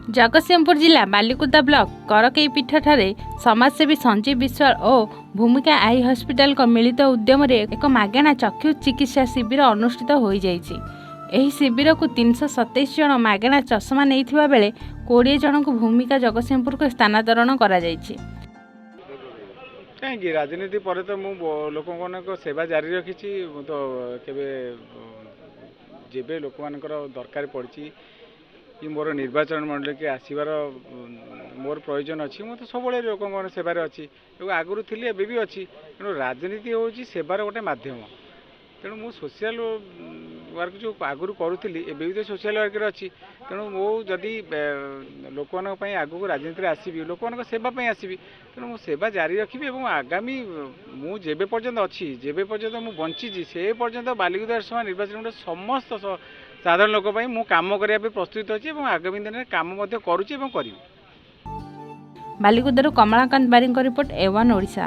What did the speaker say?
जगतसिंहपुर जिला बालिकुदा ब्लॉक करकई पीठठारे समाजसेवी संजीव विश्वाल और भूमिका आई हॉस्पिटल को मिलित उद्यम एक मागेणा चक्षु चिकित्सा शिविर अनुष्ठित हो जाइछि। एही शिविर को 327 जन मागेणा चश्मा नहीं बेले 20 जन को भूमिका जगतसिंहपुर को स्थानांतरण करा जाइछि। कहीं राजनीति पर तो मु लोक सेवा जारी रखी तो केबे जेबे लोक दरकार पड़ी कि मोर निर्वाचन मंडल के आसबार मोर प्रयोजन अच्छी मु तो सब लोक सेवार अच्छी आगुरी थी एबे भी अच्छी तेणु राजनीति हूँ सेवार गोटे मध्यम तेणु मु सोशल वर्क जो आगुरी करूली एबे भी तो सोशल वर्क अच्छी तेणु मो जदि लोक आगू राजनीति आसबि लोक सेवाई आसबि तेणु मो सेवा जारी रखी और आगामी मु जेबे पर्यंत अच्छी जेबे पर्यंत मु बंची से पर्यंत बालिकुदा सभा निर्वाचन मंडल समस्त साधारण लोक मु काम करने प्रस्तुत अच्छी और आगामी दिन में काम करुच्ची। बालिकुदारू कमलाकांत बारिक रिपोर्ट A1 ओडिशा।